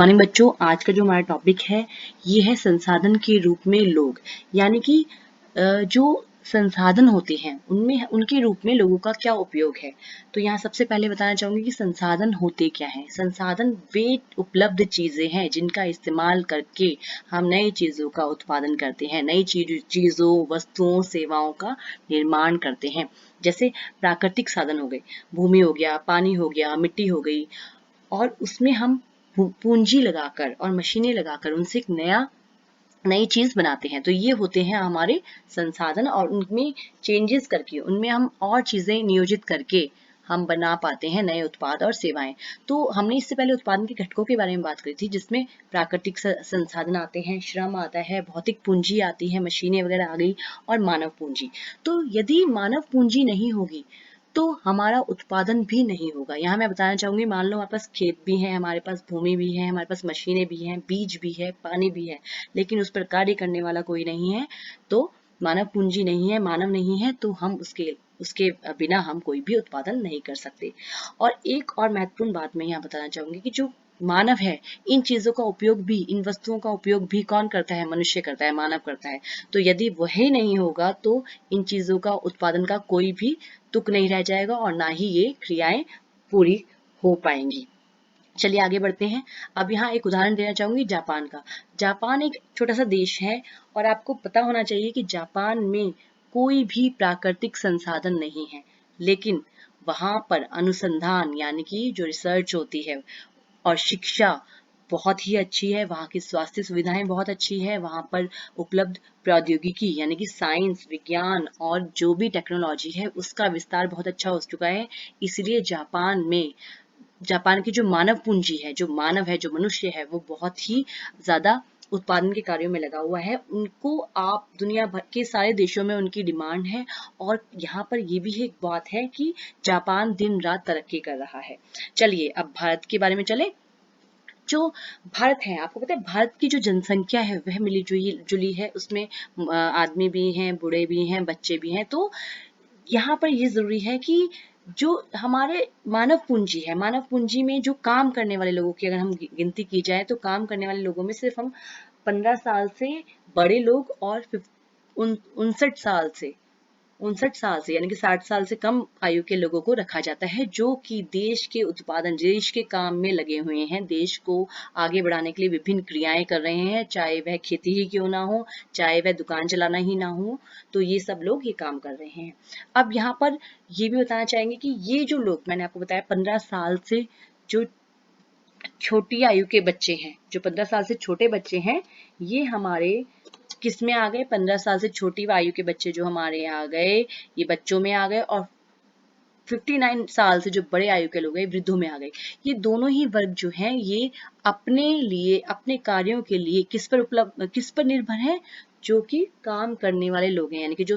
Morning बच्चों, आज का जो हमारा टॉपिक है ये है संसाधन के रूप में लोग। यानी कि जो संसाधन होते हैं उनमें उनके रूप में लोगों का क्या उपयोग है। तो यहाँ सबसे पहले बताना चाहूंगी कि संसाधन होते क्या हैं। संसाधन वे उपलब्ध चीजें हैं जिनका इस्तेमाल करके हम नई चीजों का उत्पादन करते हैं, नई चीजों, वस्तुओं, सेवाओं का निर्माण करते हैं। जैसे प्राकृतिक साधन हो गए, भूमि हो गया, पानी हो गया, मिट्टी हो गई, और उसमें हम पूंजी लगाकर और मशीनें लगाकर उनसे एक नई चीज बनाते हैं। तो ये होते हैं हमारे संसाधन, और उनमें चेंजेस करके उनमें हम और चीजें नियोजित करके हम बना पाते हैं नए उत्पाद और सेवाएं। तो हमने इससे पहले उत्पादन के घटकों के बारे में बात करी थी, जिसमें प्राकृतिक संसाधन आते हैं, श्रम आता है, भौतिक पूंजी आती है, मशीनें वगैरह आ गई, और मानव पूंजी। तो यदि मानव पूंजी नहीं होगी तो हमारा उत्पादन भी नहीं होगा। यहाँ मैं बताना चाहूंगी, मान लो हमारे पास खेत भी है, हमारे पास भूमि भी है, हमारे पास मशीनें भी हैं, बीज भी है, पानी भी है, लेकिन उस पर कार्य करने वाला कोई नहीं है, तो मानव पूंजी नहीं है, मानव नहीं है, तो हम उसके उसके बिना हम कोई भी उत्पादन नहीं कर सकते। और एक और महत्वपूर्ण बात मैं यहाँ बताना चाहूंगी कि जो मानव है, इन चीजों का उपयोग भी, इन वस्तुओं का उपयोग भी कौन करता है? मनुष्य करता है, मानव करता है। तो यदि वही नहीं होगा तो इन चीजों का उत्पादन का कोई भी तुक नहीं रह जाएगा, और ना ही ये क्रियाएं पूरी हो पाएंगी। चलिए आगे बढ़ते हैं। अब यहाँ एक उदाहरण देना चाहूंगी जापान का। जापान एक छोटा सा देश है, और आपको पता होना चाहिए कि जापान में कोई भी प्राकृतिक संसाधन नहीं है, लेकिन वहां पर अनुसंधान यानी कि जो रिसर्च होती है, और शिक्षा बहुत ही अच्छी है, वहाँ की स्वास्थ्य सुविधाएं बहुत अच्छी है, वहाँ पर उपलब्ध प्रौद्योगिकी यानी कि साइंस, विज्ञान और जो भी टेक्नोलॉजी है उसका विस्तार बहुत अच्छा हो चुका है। इसलिए जापान की जो मानव पूंजी है, जो मानव है, जो मनुष्य है, वो बहुत ही ज्यादा उत्पादन के कार्यों में लगा हुआ है। उनको आप दुनिया भर के सारे देशों में उनकी डिमांड है, और यहाँ पर ये भी एक बात है कि जापान दिन रात तरक्की कर रहा है। चलिए अब भारत के बारे में चले। जो भारत है, आपको पता है भारत की जो जनसंख्या है वह मिली जुली है, उसमें आदमी भी हैं, बूढ़े भी हैं, बच्चे भी हैं। तो यहाँ पर ये जरूरी है कि जो हमारे मानव पूंजी है, मानव पूंजी में जो काम करने वाले लोगों की अगर हम गिनती की जाए, तो काम करने वाले लोगों में सिर्फ हम 15 साल से बड़े लोग और 59 साल से यानी कि 60 साल से कम आयु के लोगों को रखा जाता है, जो कि देश के उत्पादन, देश के काम में लगे हुए हैं, देश को आगे बढ़ाने के लिए विभिन्न क्रियाएं कर रहे हैं, चाहे वह खेती ही क्यों ना हो, चाहे वह दुकान चलाना ही ना हो, तो ये सब लोग ये काम कर रहे हैं। अब यहाँ पर ये भी बताना चाहेंगे कि ये जो लोग मैंने आपको बताया 15 साल से जो छोटी आयु के बच्चे हैं, जो 15 साल से छोटे बच्चे हैं, ये हमारे किस में आ गए? 15 साल से छोटी आयु के बच्चे जो हमारे यहाँ आ गए, ये बच्चों में आ गए, और 59 साल से जो बड़े आयु के लोग हैं, वृद्धों में आ गए। ये दोनों ही वर्ग जो हैं, ये अपने लिए, अपने कार्यों के लिए किस पर निर्भर है? जो कि काम करने वाले लोग हैं, यानी कि जो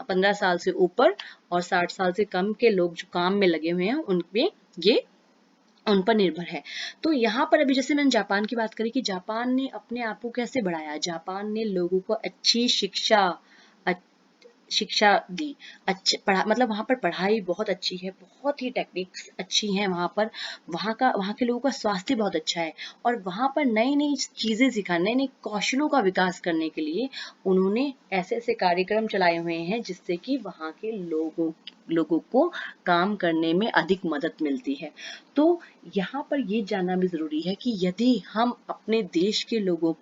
15 साल से ऊपर और 60 साल से कम के लोग जो काम में लगे हुए हैं, उनमें ये उन पर निर्भर है। तो यहाँ पर अभी जैसे मैंने जापान की बात करी कि जापान ने अपने आप को कैसे बढ़ाया, जापान ने लोगों को अच्छी शिक्षा दी, अच्छे पढ़ा, मतलब वहाँ पर पढ़ाई बहुत अच्छी है, बहुत ही टेक्निक्स अच्छी हैं वहाँ पर, वहाँ के लोगों का स्वास्थ्य बहुत अच्छा है, और वहाँ पर नई नई चीजें सिखाने, नए नए कौशलों का विकास करने के लिए उन्होंने ऐसे ऐसे कार्यक्रम चलाए हुए हैं, जिससे कि वहाँ के लोगों को काम करने में अधिक मदद मिलती है। तो यहाँ पर ये जानना भी जरूरी है कि यदि हम अपने देश के लोगों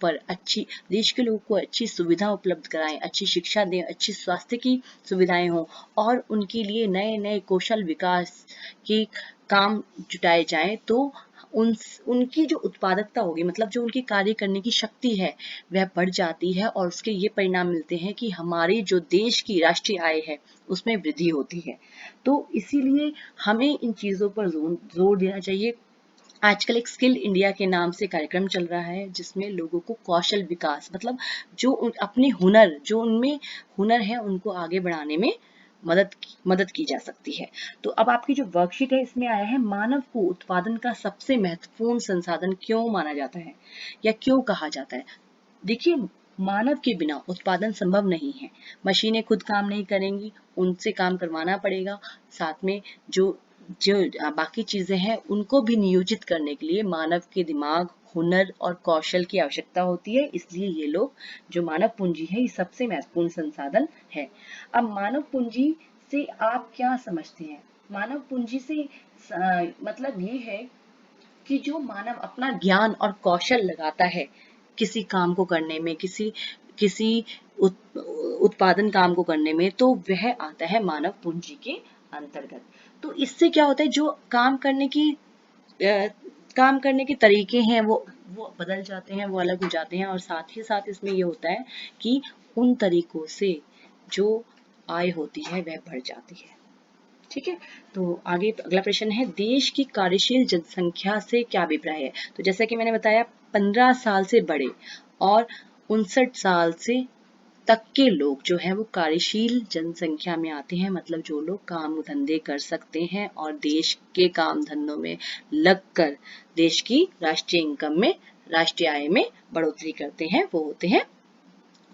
को अच्छी सुविधा उपलब्ध कराएं, अच्छी शिक्षा दें, अच्छी स्वास्थ्य की सुविधाएं हों, और उनके लिए नए नए कौशल विकास के काम जुटाए जाएं, तो उनकी जो उत्पादकता होगी, मतलब जो उनकी कार्य करने की शक्ति है, वह बढ़ जाती है, और उसके ये परिणाम मिलते हैं कि हमारी जो देश की राष्ट्रीय आय है उसमें वृद्धि होती है। तो इसीलिए हमें इन चीजों पर जोर देना चाहिए। आजकल एक स्किल इंडिया के नाम से कार्यक्रम चल रहा है, जिसमें लोगों को कौशल विकास, मतलब अपने हुनर, जो उनमें हुनर है, उनको आगे बढ़ाने में मदद की जा सकती है। तो अब आपकी जो वर्कशीट है, इसमें आया है मानव को उत्पादन का सबसे महत्वपूर्ण संसाधन क्यों माना जाता है, या क्यों कहा जाता है। देखिए, मानव के बिना उत्पादन संभव नहीं है। मशीनें खुद काम नहीं करेंगी, उनसे काम करवाना पड़ेगा। साथ में जो जो बाकी चीजें हैं, उनको भी नियोजित करने के लिए मानव के दिमाग, हुनर और कौशल की आवश्यकता होती है, इसलिए ये लोग जो मानव पूंजी है ये सबसे महत्वपूर्ण संसाधन है। अब मानव पूंजी से आप क्या समझते हैं? मानव पूंजी से मतलब ये है कि जो मानव अपना ज्ञान और कौशल लगाता है किसी काम को करने में, किसी किसी उत्पादन काम को करने में, तो वह आता है मानव पूंजी के अंतर्गत। तो इससे क्या होता है, जो काम करने के तरीके हैं वो बदल जाते हैं, वो अलग हो जाते हैं, और साथ ही साथ इसमें ये होता है कि उन तरीकों से जो आय होती है वह बढ़ जाती है। ठीक है, तो आगे अगला प्रश्न है, देश की कार्यशील जनसंख्या से क्या अभिप्राय है? तो जैसा कि मैंने बताया, 15 साल से बड़े और 59 साल से तक के लोग जो है वो कार्यशील जनसंख्या में आते हैं, मतलब जो लोग काम धंधे कर सकते हैं और देश के काम धंधों में लगकर देश की राष्ट्रीय इनकम में, राष्ट्रीय आय में बढ़ोतरी करते हैं, वो होते हैं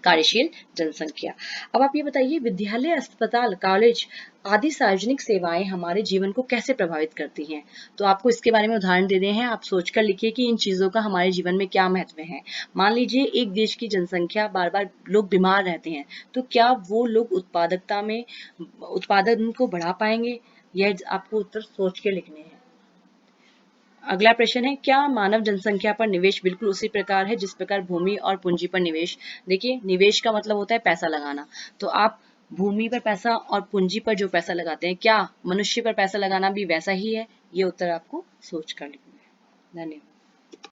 कार्यशील जनसंख्या। अब आप ये बताइए, विद्यालय, अस्पताल, कॉलेज आदि सार्वजनिक सेवाएं हमारे जीवन को कैसे प्रभावित करती हैं? तो आपको इसके बारे में उदाहरण दे रहे हैं, आप सोचकर लिखिए कि इन चीजों का हमारे जीवन में क्या महत्व है। मान लीजिए एक देश की जनसंख्या, बार बार लोग बीमार रहते हैं, तो क्या वो लोग उत्पादन को बढ़ा पाएंगे? यह आपको उत्तर सोच के लिखने हैं। अगला प्रश्न है, क्या मानव जनसंख्या पर निवेश बिल्कुल उसी प्रकार है जिस प्रकार भूमि और पूंजी पर निवेश? देखिए, निवेश का मतलब होता है पैसा लगाना, तो आप भूमि पर पैसा और पूंजी पर जो पैसा लगाते हैं, क्या मनुष्य पर पैसा लगाना भी वैसा ही है? ये उत्तर आपको सोच कर लिखना है। धन्यवाद।